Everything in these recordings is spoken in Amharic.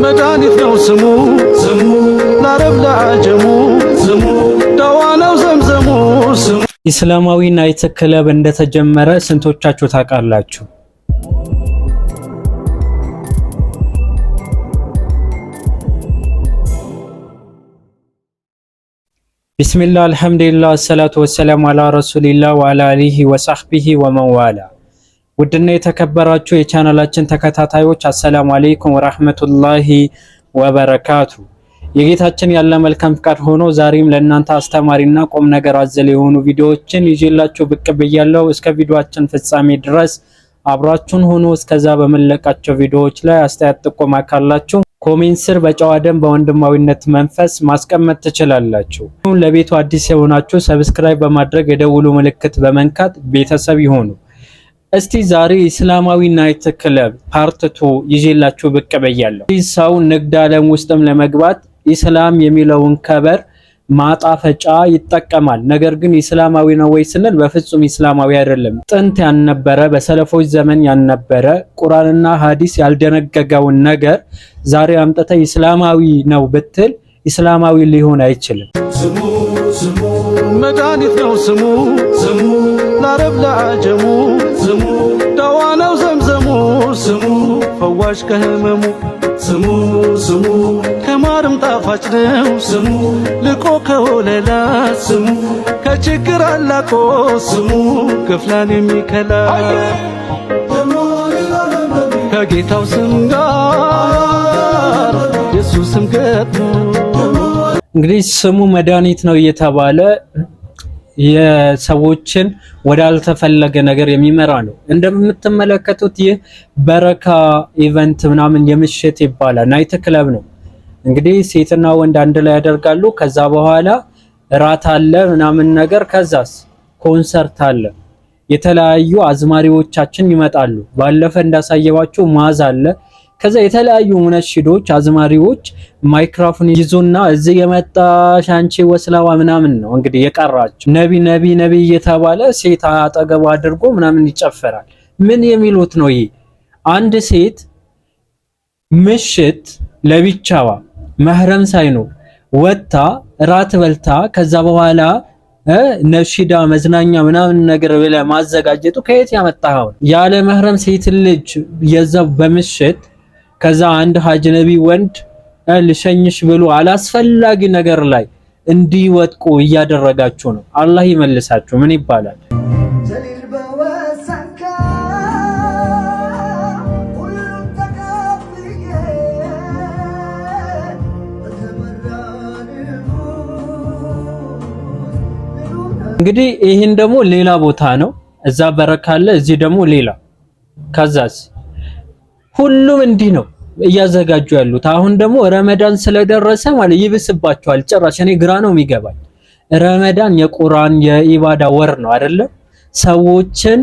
መድኃኒት ነው ስሙ ለአረብ ለአጀሙ ስሙ ደዋ ነው ዘምዘሙ ስሙ። ኢስላማዊ ናይት ክለብ እንደተጀመረ ስንቶቻችሁ ታውቃላችሁ? ቢስሚላህ አልሐምዱሊላህ ወሰላቱ ወሰላሙ አላ ረሱሊላህ ወአላ አሊሂ ወሰህቢሂ ወመንዋላ። ውድና የተከበራችሁ የቻናላችን ተከታታዮች አሰላሙ አለይኩም ወራህመቱላሂ ወበረካቱ። የጌታችን ያለ መልካም ፍቃድ ሆኖ ዛሬም ለእናንተ አስተማሪና ቁም ነገር አዘል የሆኑ ቪዲዮዎችን ይዤላችሁ ብቅ ብያለሁ። እስከ ቪዲዮአችን ፍጻሜ ድረስ አብራችሁን ሆኖ እስከዛ በመለቃቸው ቪዲዮዎች ላይ አስተያየት ጥቆማ ካላችሁ ኮሜንት ስር በጨዋ ደም በወንድማዊነት መንፈስ ማስቀመጥ ትችላላችሁ። ለቤቱ አዲስ የሆናችሁ ሰብስክራይብ በማድረግ የደውሉ ምልክት በመንካት ቤተሰብ ይሁኑ። እስቲ ዛሬ ኢስላማዊ ናይት ክለብ ፓርት 2 ይዤላችሁ ብቅ ብያለሁ። ሰው ንግድ ዓለም ውስጥም ለመግባት ኢስላም የሚለውን ከበር ማጣፈጫ ይጠቀማል። ነገር ግን ኢስላማዊ ነው ወይ ስንል በፍጹም ኢስላማዊ አይደለም። ጥንት ያልነበረ በሰለፎች ዘመን ያልነበረ ቁርአንና ሐዲስ ያልደነገገውን ነገር ዛሬ አምጥተ ኢስላማዊ ነው ብትል ኢስላማዊ ሊሆን አይችልም። ስሙ ስሙ መድኃኒት ነው ስሙ ለአረብ ለአጀሙ ስሙ ደዋ ነው ዘምዘሙ ስሙ ፈዋሽ ከህመሙ ስሙ ስሙ ከማርም ጣፋጭ ነው ስሙ ልቆ ከወለላ ስሙ ከችግር አላቆ ስሙ ክፍላን የሚከላ ከጌታው ስም ጋር ኢየሱስም ገጥሞ እንግዲህ ስሙ መድኃኒት ነው እየተባለ የሰዎችን ወዳልተፈለገ ነገር የሚመራ ነው። እንደምትመለከቱት ይህ በረካ ኢቨንት ምናምን የምሽት ይባላል፣ ናይት ክለብ ነው። እንግዲህ ሴትና ወንድ አንድ ላይ ያደርጋሉ። ከዛ በኋላ ራት አለ ምናምን ነገር፣ ከዛስ ኮንሰርት አለ። የተለያዩ አዝማሪዎቻችን ይመጣሉ። ባለፈ እንዳሳየዋችሁ ማዝ አለ። ከዛ የተለያዩ ሙነሽዶች አዝማሪዎች ማይክሮፎን ይዙና እዚህ የመጣሽ አንቺ ወስላዋ ምናምን ነው እንግዲህ የቀራቸው ነቢ እየተባለ ሴት አጠገቡ አድርጎ ምናምን ይጨፈራል። ምን የሚሉት ነው ይሄ? አንድ ሴት ምሽት ለብቻዋ መህረም ሳይኖር ወጣ ራት በልታ ከዛ በኋላ ነሽዳ መዝናኛ ምናምን ነገር ብለ ማዘጋጀቱ ከየት ያመጣው? ያለ መህረም ሴት ልጅ የዛው በምሽት ከዛ አንድ አጅነቢ ወንድ ልሸኝሽ ብሎ አላስፈላጊ ነገር ላይ እንዲወጥቁ እያደረጋችሁ ነው። አላህ ይመልሳችሁ። ምን ይባላል? እንግዲህ ይሄን ደግሞ ሌላ ቦታ ነው። እዛ በረካ አለ፣ እዚህ ደግሞ ሌላ። ከዛስ ሁሉም እንዲህ ነው እያዘጋጁ ያሉት። አሁን ደግሞ ረመዳን ስለደረሰ ማለት ይብስባቸዋል። ጭራሽ እኔ ግራ ነው የሚገባኝ። ረመዳን የቁርአን የኢባዳ ወር ነው አይደለም? ሰዎችን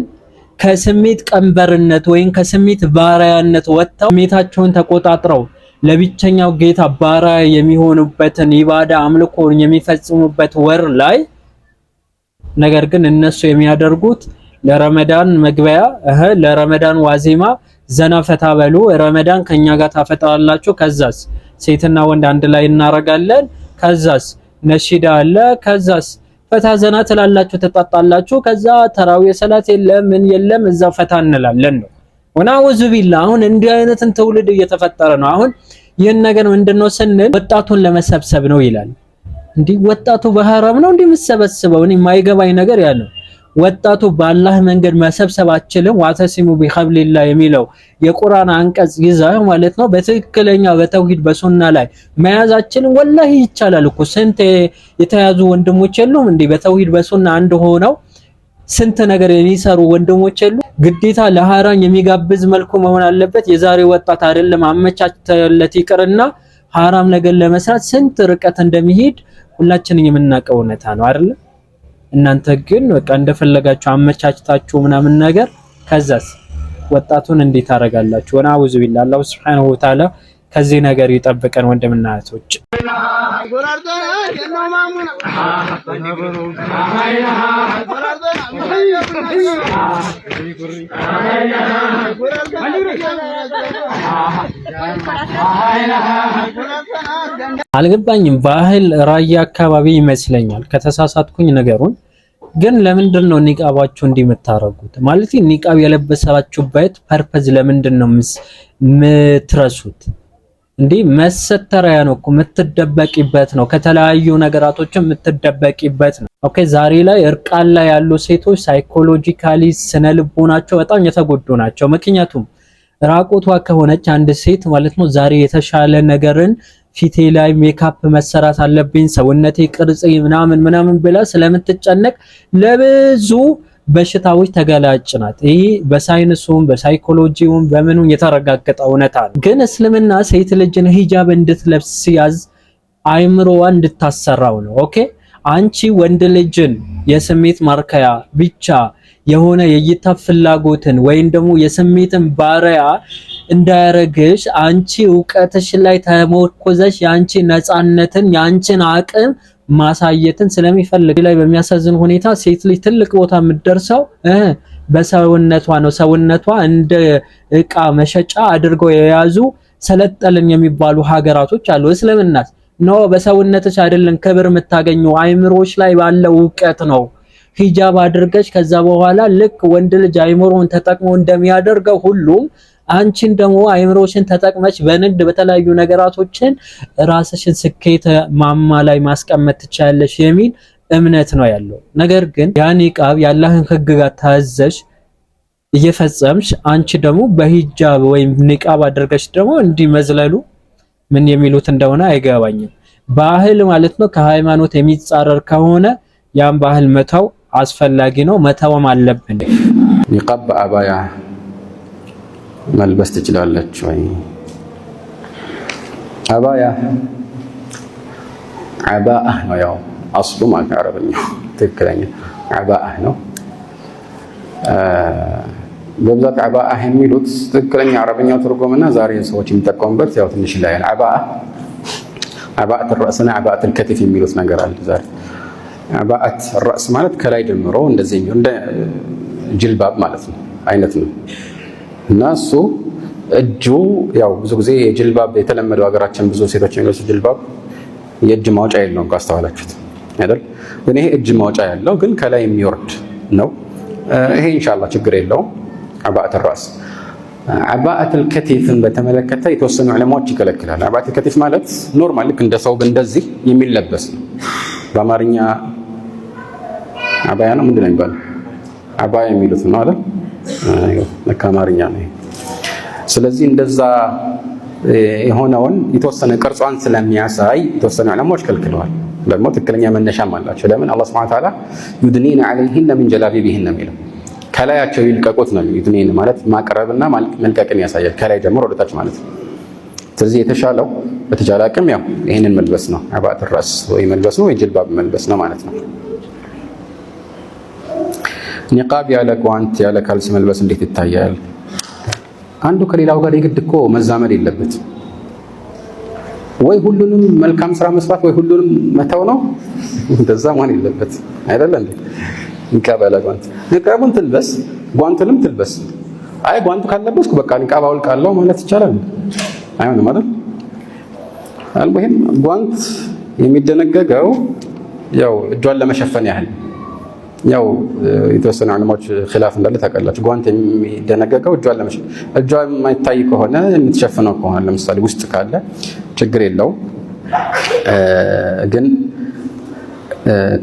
ከስሜት ቀንበርነት ወይም ከስሜት ባሪያነት ወጥተው ስሜታቸውን ተቆጣጥረው ለብቸኛው ጌታ ባሪያ የሚሆኑበትን ኢባዳ አምልኮን የሚፈጽሙበት ወር ላይ ነገር ግን እነሱ የሚያደርጉት ለረመዳን መግቢያ ለረመዳን ዋዜማ ዘና ፈታ በሉ፣ ረመዳን ከኛ ጋር ታፈጣላችሁ። ከዛስ ሴትና ወንድ አንድ ላይ እናረጋለን። ከዛስ ነሺዳ አለ። ከዛስ ፈታ ዘና ትላላችሁ፣ ተጣጣላችሁ። ከዛ ተራዊህ ሰላት የለም ምን የለም፣ እዛ ፈታ እንላለን ነው። ወናውዙ ቢላ አሁን እንዲህ አይነትን ትውልድ እየተፈጠረ ነው። አሁን ይህን ነገር ምንድነው ስንል ወጣቱን ለመሰብሰብ ነው ይላል። እንዲህ ወጣቱ በሐራም ነው እንዲህ የምሰበስበው? እኔ የማይገባኝ ነገር ያለው ወጣቱ በአላህ መንገድ መሰብሰብ አችልም። ዋተሲሙ ቢሐብሊላህ የሚለው የቁርአን አንቀጽ ይዛ ማለት ነው በትክክለኛ በተውሂድ በሱና ላይ መያዛችንን ወላሂ ይቻላል እኮ። ስንት የተያዙ ወንድሞች የሉም እንዴ? በተውሂድ በሱና አንድ ሆነው ስንት ነገር የሚሰሩ ወንድሞች የሉ? ግዴታ ለሐራም የሚጋብዝ መልኩ መሆን አለበት። የዛሬ ወጣት አይደለም አመቻችተለት ይቅርና ሐራም ነገር ለመስራት ስንት ርቀት እንደሚሄድ ሁላችንም የምናውቀው እውነታ ነው አይደል? እናንተ ግን በቃ እንደፈለጋችሁ አመቻችታችሁ ምናምን ነገር ከዛስ ወጣቱን እንዴት ታረጋላችሁ? ወናውዙ ቢላህ አላህ Subhanahu Wa Ta'ala ከዚህ ነገር ይጠብቀን ወንድምና እህቶች። አልገባኝም። ባህል ራያ አካባቢ ይመስለኛል። ከተሳሳትኩኝ ነገሩን ግን ለምንድን ነው ኒቃባችሁ እንዲህ የምታረጉት? ማለት ኒቃብ የለበሳችሁበት ፐርፐዝ ለምንድን ነው የምትረሱት? እንዴ መሰተሪያ ነው እኮ የምትደበቂበት ነው። ከተለያዩ ነገራቶችም የምትደበቂበት ነው። ኦኬ ዛሬ ላይ እርቃን ላይ ያሉ ሴቶች ሳይኮሎጂካሊ ስነ ልቦናቸው በጣም የተጎዱ ናቸው። ምክንያቱም ራቆቷ ከሆነች አንድ ሴት ማለት ነው ዛሬ የተሻለ ነገርን ፊቴ ላይ ሜካፕ መሰራት አለብኝ ሰውነቴ ቅርጽ ምናምን ብላ ስለምትጨነቅ ለብዙ በሽታዎች ተጋላጭ ናት። ይሄ በሳይንሱም በሳይኮሎጂውም በምኑም የተረጋገጠ እውነታ ነው። ግን እስልምና ሴት ልጅን ሂጃብ እንድትለብስ ሲያዝ አይምሮዋ እንድታሰራው ነው። ኦኬ አንቺ ወንድ ልጅን የስሜት ማርከያ ብቻ የሆነ የእይታ ፍላጎትን ወይም ደግሞ የስሜትን ባሪያ እንዳያረግሽ አንቺ ዕውቀትሽ ላይ ተመርኮዘሽ ያንቺ ነፃነትን ያንቺን አቅም ማሳየትን ስለሚፈልግ ላይ በሚያሳዝን ሁኔታ ሴት ልጅ ትልቅ ቦታ የምትደርሰው በሰውነቷ ነው። ሰውነቷ እንደ እቃ መሸጫ አድርገው የያዙ ሰለጠልን የሚባሉ ሀገራቶች አሉ። እስልምናስ ነው በሰውነትሽ አይደለም ክብር የምታገኘው አይምሮሽ ላይ ባለው ዕውቀት ነው። ሂጃብ አድርገሽ ከዛ በኋላ ልክ ወንድ ልጅ አይምሮን ተጠቅሞ እንደሚያደርገው ሁሉም አንቺን ደግሞ አይምሮሽን ተጠቅመሽ በንግድ በተለያዩ ነገራቶችን ራስሽን ስኬት ማማ ላይ ማስቀመጥ ትችያለሽ የሚል እምነት ነው ያለው። ነገር ግን ያ ኒቃብ ያላህን ህግጋት ታዘሽ እየፈጸምሽ አንቺ ደግሞ በሂጃብ ወይም ኒቃብ አድርገሽ ደግሞ እንዲመዝለሉ ምን የሚሉት እንደሆነ አይገባኝም። ባህል ማለት ነው ከሃይማኖት የሚጻረር ከሆነ ያን ባህል መተው አስፈላጊ ነው፣ መተውም አለብን። ኒቃብ አባያ መልበስ ትችላለች ወይ? አባያ አባአ ነው ያው አስሉ ማለት አረብኛው ትክክለኛ አባአ ነው። በብዛት አባአ የሚሉት ትክክለኛ አረብኛው ትርጉምና ዛሬ ሰዎች የሚጠቀሙበት ያው ትንሽ ይለያል። አባአት الرأسና አባአት الكتف የሚሉት ነገር አለ ዛሬ። አባአት الرأس ማለት ከላይ ጀምሮ እንደዚህ እንደ ጅልባብ ማለት ነው አይነት ነው። እና እሱ እጁ ያው ብዙ ጊዜ የጅልባብ የተለመደው ሀገራችን ብዙ ሴቶች የሚለብሱ ጅልባብ የእጅ ማውጫ የለውም ካስተዋላችሁት አይደል? ግን ይሄ እጅ ማውጫ ያለው ግን ከላይ የሚወርድ ነው። ይሄ ኢንሻአላህ ችግር የለውም። አባአት الرأس አባአት الكتفን በተመለከተ የተወሰኑ ዑለማዎች ይከለክላል። አባአት الكتف ማለት ኖርማል ልክ እንደ ሰው እንደዚህ የሚለበስ ነው። በአማርኛ አባያ ነው ምንድነው የሚባለው? አባያ የሚሉት ነው አይደል? አማርኛ ነው። ስለዚህ እንደዛ የሆነውን የተወሰነ ቅርጿን ስለሚያሳይ የተወሰኑ ዑለማዎች ከልክለዋል። ደግሞ ትክክለኛ መነሻም አላቸው። ለምን አላህ Subhanahu Wa Ta'ala ዩድኒና ዐለይሂን ሚን ጀላቢቢሂን የሚለው ከላያቸው ይልቀቁት ነው። ዩድኒን ማለት ማቅረብና መልቀቅን ያሳያል። ከላይ ጀምሮ ወደ ታች ማለት ነው። ስለዚህ የተሻለው በተቻለ አቅም ያው ይሄንን መልበስ ነው። አባአት الرأس ወይ መልበስ ነው ወይ ጅልባብ መልበስ ነው ማለት ነው። ኒቃብ ያለ ጓንት ያለ ካልሲ መልበስ እንዴት ይታያል? አንዱ ከሌላው ጋር የግድ እኮ መዛመድ የለበትም። ወይ ሁሉንም መልካም ስራ መስራት ወይ ሁሉንም መተው ነው። እንደዛ መሆን የለበት አይደል እንዴ? ኒቃብ ያለ ጓንት ኒቃቡን ትልበስ ጓንቱንም ትልበስ። አይ ጓንቱ ካለበስኩ በቃ ኒቃብ አውልቃለሁ ማለት ይቻላል? አይሆንም አይደል? አልሙሂም ጓንት የሚደነገገው ያው እጇን ለመሸፈን ያህል ያው የተወሰኑ ዑለማዎች ኺላፍ እንዳለ ታውቃላችሁ። ጓንት የሚደነገገው እጇን ለመሸፈን እጇ የማይታይ ከሆነ የምትሸፍነው ከሆነ ለምሳሌ ውስጥ ካለ ችግር የለውም። ግን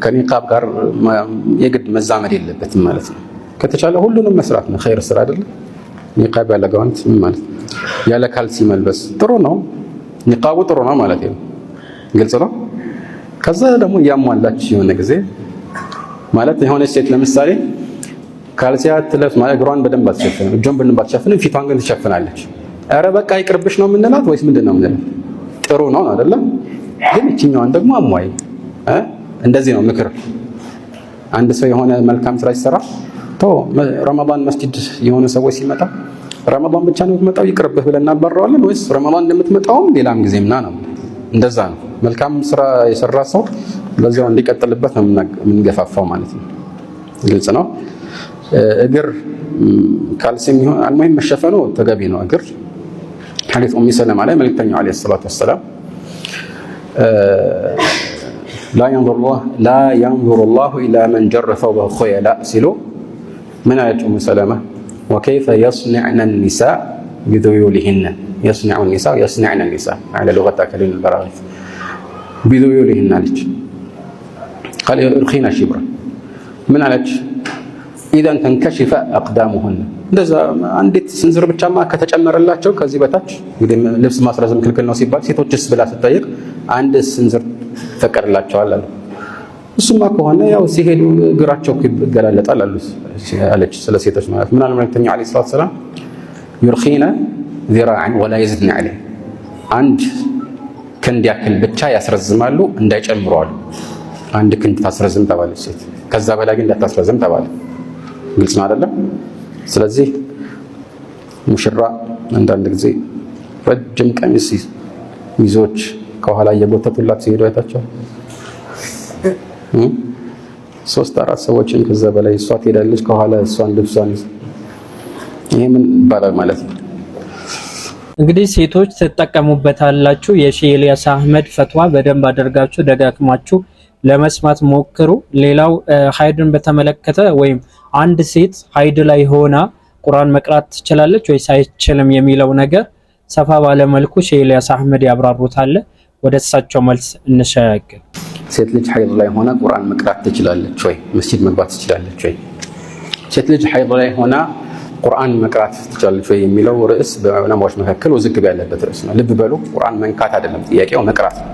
ከኒቃብ ጋር የግድ መዛመድ የለበትም ማለት ነው። ከተቻለ ሁሉንም መስራት ነው ኸይር ስራ አይደለም። ኒቃብ ያለ ጓንት ማለት ያለ ካልሲ መልበስ ጥሩ ነው። ኒቃቡ ጥሩ ነው ማለት ነው። ግልጽ ነው። ከዛ ደግሞ ያሟላች የሆነ ጊዜ ማለት የሆነች ሴት ለምሳሌ ካልሲያ ትለብስ ማለት እግሯን በደንብ አትሸፍንም፣ እጇን በደንብ አትሸፍንም፣ ፊቷን ግን ትሸፍናለች። ኧረ በቃ ይቅርብሽ ነው የምንላት ወይስ ምንድን ነው የምንላት? ጥሩ ነው አይደለም? ግን እችኛዋን ደግሞ አሟይ እንደዚህ ነው ምክር። አንድ ሰው የሆነ መልካም ስራ ሲሰራ ረመዳን መስጂድ የሆነ ሰዎች ሲመጣ ረመዳን ብቻ ነው የምትመጣው ይቅርብህ ብለን እናባረዋለን ወይስ ረመዳን እንደምትመጣው ሌላም ጊዜምና ነው? እንደዛ ነው። መልካም ስራ የሰራ ሰው በዚያው እንዲቀጥልበት ነው የምንገፋፋው ማለት ነው። ግልጽ ነው። እግር ካልሲም ይሁን አልሙሂም መሸፈኑ ተገቢ ነው። እግር حديث أم سلمة عليه ملكتني عليه الصلاة والسلام لا ينظر الله إلى من جر ثوبه خيلاء سلو من آية أم سلمة وكيف يصنعن النساء بذيولهن يصنع النساء يصنعن النساء على لغة أكلين البراغيث بذيولهن عليك قال يرخينا شبرا من عليك إذا تنكشف أقدامهن እንደዛ አንዲት ስንዝር ብቻማ ከተጨመረላቸው ከዚህ በታች እንግዲህ ልብስ ማስረዝም ክልክል ነው ሲባል ሴቶችስ ብላ ስትጠይቅ አንድ ስንዝር ፈቀድላቸዋል አሉ። እሱማ ከሆነ ያው ሲሄዱ እግራቸው ይገላለጣል አለች ስለ ሴቶች ማለት ምን አለ መልእክተኛው አለይሂ ሰላቱ ሰላም يرخين ذراعا ولا يزدن عليه አንድ ክንድ ያክል ብቻ ያስረዝማሉ እንዳይጨምሩ አሉ። አንድ ክንድ ታስረዝም ተባለች ሴት ከዛ በላይ ግን እንዳታስረዝም ተባለ። ግልጽ ነው አይደለም? ስለዚህ ሙሽራ አንዳንድ ጊዜ ረጅም ቀሚስ ሚዞች ከኋላ እየጎተቱላት ሲሄዱ አይታቸው 3-4 ሰዎችን ከዛ በላይ እሷ ትሄዳለች ከኋላ እሷን ልብሷን ይሄ ምን ይባላል ማለት ነው? እንግዲህ ሴቶች ተጠቀሙበታላችሁ። የሼህ ኢልያስ አህመድ ፈትዋ በደንብ አድርጋችሁ ደጋግማችሁ ለመስማት ሞክሩ። ሌላው ሀይድን በተመለከተ ወይም አንድ ሴት ሀይድ ላይ ሆና ቁርአን መቅራት ትችላለች ወይስ አይችልም የሚለው ነገር ሰፋ ባለ መልኩ ሼህ ኢልያስ አህመድ ያብራሩታል። ወደ እሳቸው መልስ እንሸጋገር። ሴት ልጅ ሀይድ ላይ ሆና ቁርአን መቅራት ትችላለች ወይ? መስጂድ መግባት ትችላለች ወይ? ሴት ልጅ ሀይድ ላይ ሆና ቁርአን መቅራት ትችላለች ወይ የሚለው ርዕስ በዑለማዎች መካከል ውዝግብ ያለበት ርዕስ ነው። ልብ በሉ፣ ቁርአን መንካት አይደለም ጥያቄው፣ መቅራት ነው።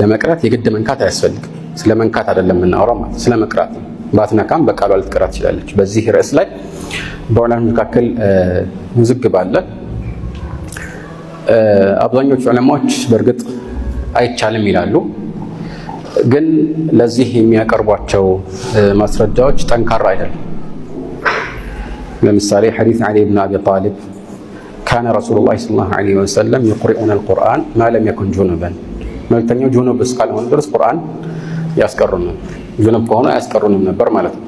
ለመቅራት የግድ መንካት አያስፈልግም። ስለ መንካት አይደለም የምናወራው ማለት ስለ መቅራት ነው። ባትነካም በቃሏ ልትቀራ ትችላለች። በዚህ ርዕስ ላይ በዑለማዎች መካከል ውዝግብ አለ። አብዛኞቹ ዑለማዎች በእርግጥ አይቻልም ይላሉ። ግን ለዚህ የሚያቀርቧቸው ማስረጃዎች ጠንካራ አይደለም። ለምሳሌ ሐዲስ ዓሊ ብን አቢ ጣሊብ ካነ ረሱሉላህ ሰለላሁ ዐለይሂ ወሰለም ይቅሪኡነ አልቁርአን ማ ለም የኩን ጁኑበን፣ መልእክተኛው ጁኑብ እስካልሆነ ድረስ ቁርአን ያስቀሩን ነበር። ጁኑብ ከሆነ አያስቀሩንም ነበር ማለት ነው።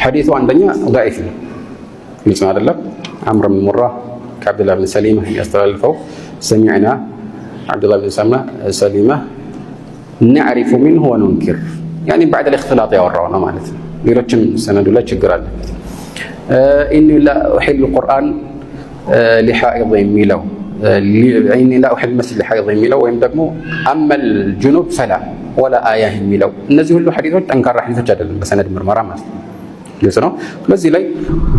ሐዲሱ አንደኛ ضعيف ነው፣ ግልጽ ነው አይደለም። አምር ብን ሙራ ከአብዱላህ ብን ሰሊማ ያስተላልፈው ሰሚዕና አብዱላህ ብን ሰሊማ ነዕሪፉ ሚንሁ ወኑንኪር ያኒ بعد الاختلاط ያወራው ነው ማለት ነው። ሌሎችም ሰነዱ ላይ ችግር አለ። ኢኒ ላ ኡሒል ቁርአን ሊሓኢድ የሚለው ኢኒ ላ ኡሒል መስጂድ ሊሓኢድ የሚለው ወይም ደግሞ አመል ጁኑብ ፈላ ወላ አያ የሚለው እነዚህ ሁሉ ሐዲሶች ጠንካራ ሐዲሶች አይደለም በሰነድ ምርመራ ማለት ነው። ግልጽ ነው። ስለዚህ ላይ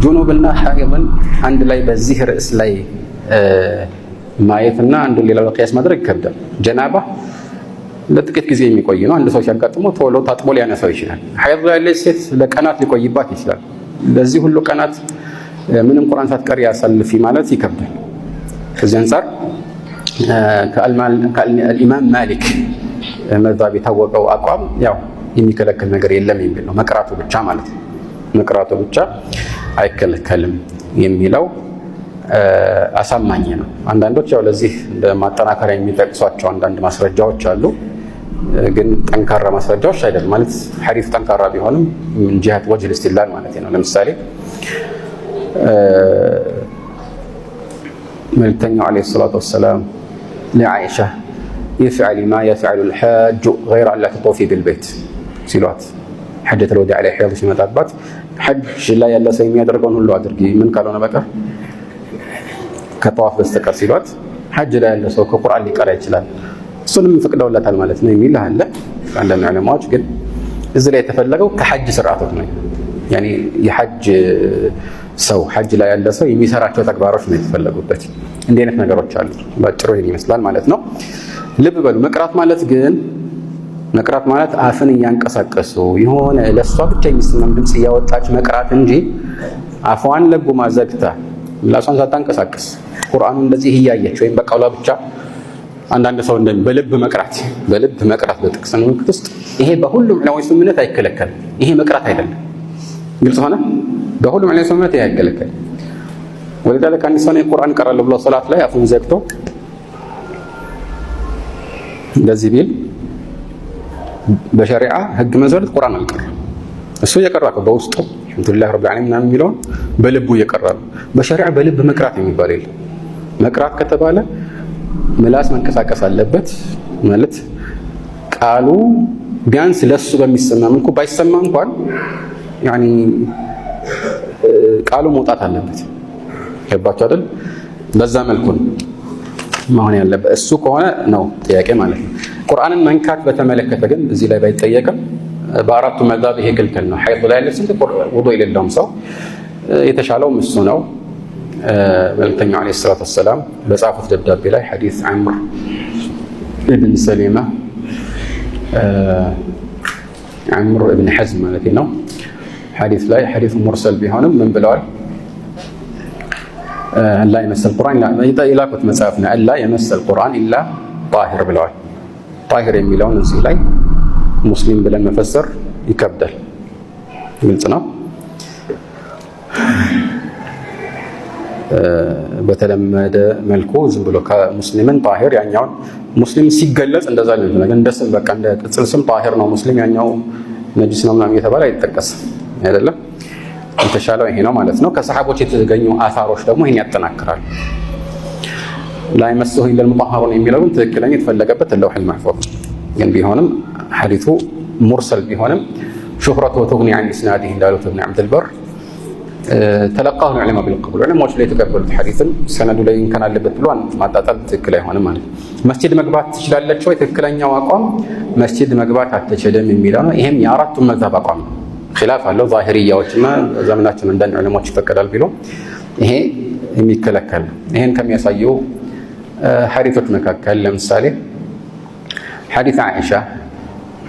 ጁኑብና ሐኢድን አንድ ላይ በዚህ ርዕስ ላይ ማየትና አንዱ ሌላው ቂያስ ማድረግ ይከብዳል። ጀናባ ለጥቂት ጊዜ የሚቆይ ነው። አንድ ሰው ሲያጋጥመው ቶሎ ታጥቦ ሊያነሳው ይችላል። ሐይድ ላይ ያለች ሴት ለቀናት ሊቆይባት ይችላል። ለዚህ ሁሉ ቀናት ምንም ቁርአን ሳትቀሪ ያሳልፊ ማለት ይከብዳል። ከዚህ አንፃር ከአልኢማም ማሊክ መዛብ የታወቀው አቋም ያው የሚከለክል ነገር የለም የሚል ነው። መቅራቱ ብቻ ማለት ነው። መቅራቱ ብቻ አይከለከልም የሚለው አሳማኝ ነው። አንዳንዶች ያው ለዚህ እንደ ማጠናከሪያ የሚጠቅሷቸው አንዳንድ ማስረጃዎች አሉ። ግን ጠንካራ ማስረጃዎች አይደለም ማለት ሐዲስ ጠንካራ ቢሆንም ምን ጂሃት ወጅህ ኢስቲላል ማለት ነው። ለምሳሌ መልእክተኛው ዓለይሂ ሰላቱ ወሰላም ለዓኢሻ ይፍዐሊ ማ የፍዐሉ አልሓጅ ገይረ አን ላ ተጡፊ ቢልበይት ሲሏት ሐጀተል ወዳዕ ላይ ሐይድ ሲመጣባት ሐጅ ላይ ያለ ሰው የሚያደርገውን ሁሉ አድርጊ ምን ካልሆነ በቀር ከጠዋፍ በስተቀር ሲሏት ሐጅ ላይ ያለ ሰው ከቁርአን ሊቀራ ይችላል እሱንም ፈቅደውለታል ማለት ነው የሚል አለ። አንዳንድ ዑለማዎች ግን እዚህ ላይ የተፈለገው ከሐጅ ስርዓቶች ነው። ያኒ የሐጅ ሰው ሐጅ ላይ ያለ ሰው የሚሰራቸው ተግባሮች ነው የተፈለጉበት። እንዲህ አይነት ነገሮች አሉ። ባጭሩ ይሄን ይመስላል ማለት ነው። ልብ በሉ። መቅራት ማለት ግን መቅራት ማለት አፍን እያንቀሳቀሱ የሆነ ለሷ ብቻ የሚሰማም ድምጽ እያወጣች መቅራት እንጂ አፏን ለጉማ ዘግታ ምላሷን ሳታንቀሳቀስ ቁርአኑን እንደዚህ እያየች ወይም በቃሏ ብቻ አንዳንድ ሰው በልብ መቅራት በጥቅስ ምልክት ውስጥ ይሄ በሁሉም ዑለማዎች ስምምነት አይከለከልም። ይሄ መቅራት አይደለም። ግልጽ ሆነ። በሁሉም ዑለማዎች ስምምነት ይሄ አይከለከልም። ወለذلك አንድ ሰው ቁርአን ቀራለሁ ብሎ ሶላት ላይ አፉን ዘግቶ እንደዚህ ቢል በሸሪዓ ህግ መሰረት ቁርአን አልቀራም። እሱ እየቀራ ነው በውስጡ አልሐምዱሊላህ ረብል ዓለሚን የሚለውን በልቡ እየቀራ ነው። በሸሪዓ በልብ መቅራት የሚባል የለም። መቅራት ከተባለ ምላስ መንቀሳቀስ አለበት ማለት ቃሉ ቢያንስ ለሱ በሚሰማ መልኩ ባይሰማ እንኳን ያኒ ቃሉ መውጣት አለበት። ገባችሁ አይደል? በዛ መልኩ መሆን ያለበት እሱ ከሆነ ነው ጥያቄ ማለት ነው። ቁርአንን መንካት በተመለከተ ግን እዚህ ላይ ባይጠየቅም በአራቱ መዛብ ይሄ ክልክል ነው። ሐይድ ላይ ያለ ስንት ውዱእ የሌለውም ሰው የተሻለው እሱ ነው። መልእክተኛው ዓለይሂ ሰላቱ ወሰላም በጻፉት ደብዳቤ ላይ ሐዲስ ዐምር ኢብን ሰሊማ ዐምር ኢብን ሐዝም ማለት ነው ሐዲስ ላይ ሐዲስ ሙርሰል ቢሆንም ምን ብለዋል? አላ የመሰል ቁርአን ይላኩት መጽሐፍና አላ የመሰል ቁርአን ኢላ ጣሂር ብለዋል። ጣሂር የሚለውን እዚህ ላይ ሙስሊም ብለን መፈሰር ይከብዳል። ግልጽ ነው። በተለመደ መልኩ ዝም ብሎ ከሙስሊምን ጣሂር ያኛውን ሙስሊም ሲገለጽ እንደዛ ነው ነገር እንደ ስም በቃ እንደ ቅጽል ስም ጣሂር ነው ሙስሊም ያኛው ነጅስ ነው ምናምን እየተባለ አይጠቀስም አይደለም። የተሻለው ይሄ ነው ማለት ነው። ከሰሃቦች የተገኙ አሳሮች ደግሞ ይሄን ያጠናክራሉ። ላይ መስሁ ኢለል ሙጣሃሩን የሚለው ግን ትክክለኛ የተፈለገበት ለውሂል መህፉዝ ግን ቢሆንም ሐዲሱ ሙርሰል ቢሆንም ሹህረቱ ወተግኒ ዐን ኢስናዲህ እንዳሉት ኢብኑ ዐብዱል በር ተለቃሁ ዑለማ ቢልቀቡል ዑለማዎች ላይ የተቀበሉት ሐዲስን ሰነዱ ላይ እንከን አለበት ብሎ ማጣጣል ትክክል አይሆንም ማለት ነው። መስጂድ መግባት ትችላለች ወይ? ትክክለኛው አቋም መስጂድ መግባት አትችልም የሚለው ነው። ይሄም የአራቱም መዝሀብ አቋም ነው። ኺላፍ አለው። ዛሂሪያዎችና ዘመናችን እንደነ ዑለማዎች ይፈቀዳል ቢሉ ይሄ የሚከለከል ነው። ይሄን ከሚያሳዩ ሐዲሶች መካከል ለምሳሌ ሐዲስ ዓኢሻ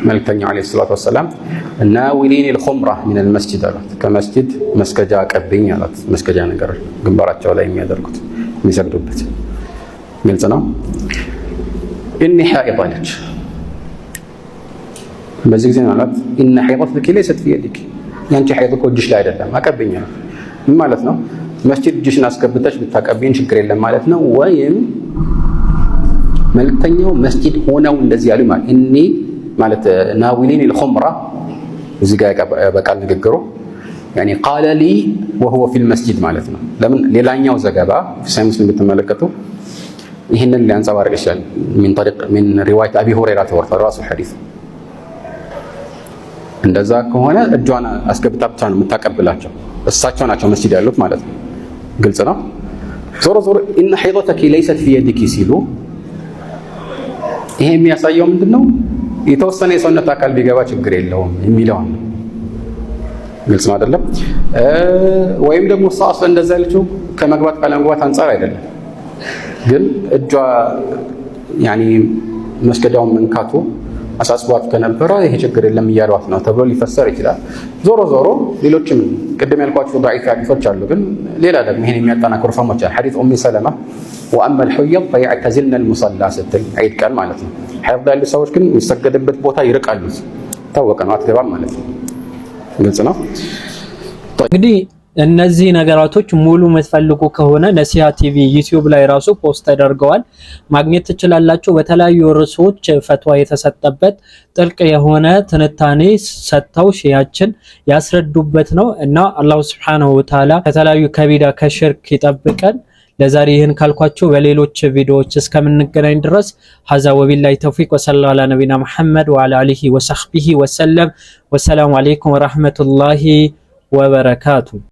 መልእክተኛው ዓለይሂ ሰላቱ ወሰላም ናዊሊኒ አልኹምራ ሚነል መስጂድ አላት። ከመስጂድ መስገጃ ቀብኝ አላት። መስገጃ ነገር ግንባራቸው ላይ የሚያደርጉት የሚሰግዱበት ግልጽ ነው። ኢኒ ሐኢድ አለች። በዚህ ጊዜ ማለት ኢነ ሐይደተኪ ለይሰት ፊ የዲክ ያንቺ ሐይድ እኮ እጅሽ ላይ አይደለም አቀብኝ አላት። ምን ማለት ነው? መስጂድ እጅሽን አስገብተሽ ብታቀብኝ ችግር የለም ማለት ነው። ወይም መልእክተኛው መስጂድ ሆነው እንደዚህ ያሉ ማለት ኢኒ ማለት ናዊሊን الخمራ እዚህ ጋር በቃል ንግግሩ يعني قال لي وهو في المسجد ማለት ነው። ለምን ሌላኛው ዘገባ ሳይ ሙስሊም ብትመለከቱ ይሄንን ሊያንጸባርቅ ይችላል። من روايه ابي هريره ተወርቷል ራሱ ሐዲስ እንደዛ ከሆነ እጇን አስገብታ ብቻ ነው የምታቀብላቸው እሳቸው ናቸው መስጂድ ያሉት ማለት ነው። ግልጽ ነው። ዞሮ ዞሮ ان حيضتك ليست في يدك ሲሉ ይሄ የሚያሳየው ምንድነው? የተወሰነ የሰውነት አካል ቢገባ ችግር የለውም የሚለው ነው። ግልጽ ነው አይደለም? ወይም ደግሞ ሳስ እንደዛ ያለችው ከመግባት ካለመግባት አንፃር አይደለም። ግን እጇ ያኒ መስገጃውን መንካቱ አሳስቧት ከነበረ ይሄ ችግር የለም እያሏት ነው ተብሎ ሊፈሰር ይችላል። ዞሮ ዞሮ ሌሎችም ቅድም ያልኳቸው ضعيف ሐዲሶች አሉ። ግን ሌላ ደግሞ ይሄን የሚያጠናክሩ ፈሞች አሉ። ሐዲስ ኡሚ ሰለማ وأما الحيض فيعتزلن المصلى ስትል አይድ ቃል ማለት ነው። ሐይድ ያሉ ሰዎች ግን የሚሰገድበት ቦታ ይርቃሉ። ታወቀ ነው አትገባም ማለት ነው። ግልጽ ነው። እንግዲህ እነዚህ ነገራቶች ሙሉ የምትፈልጉ ከሆነ ነሲሃ ቲቪ ዩቲዩብ ላይ ራሱ ፖስት ተደርገዋል ማግኘት ትችላላችሁ። በተለያዩ ርዕሶች ፈትዋ የተሰጠበት ጥልቅ የሆነ ትንታኔ ሰጥተው ሺያችን ያስረዱበት ነው እና አላሁ ሱብሓነሁ ወተዓላ ከተለያዩ ከቢዳ ከሽርክ ይጠብቀን። ለዛሬ ይህን ካልኳችሁ በሌሎች ቪዲዮዎች እስከምንገናኝ ድረስ ሀዛ ወቢላሂ ተውፊቅ ወሰለላሁ ዐላ ነቢና መሐመድ ወዐላ አሊሂ ወሰህቢሂ ወሰለም። ወሰላሙ አለይኩም ወራህመቱላሂ ወበረካቱ።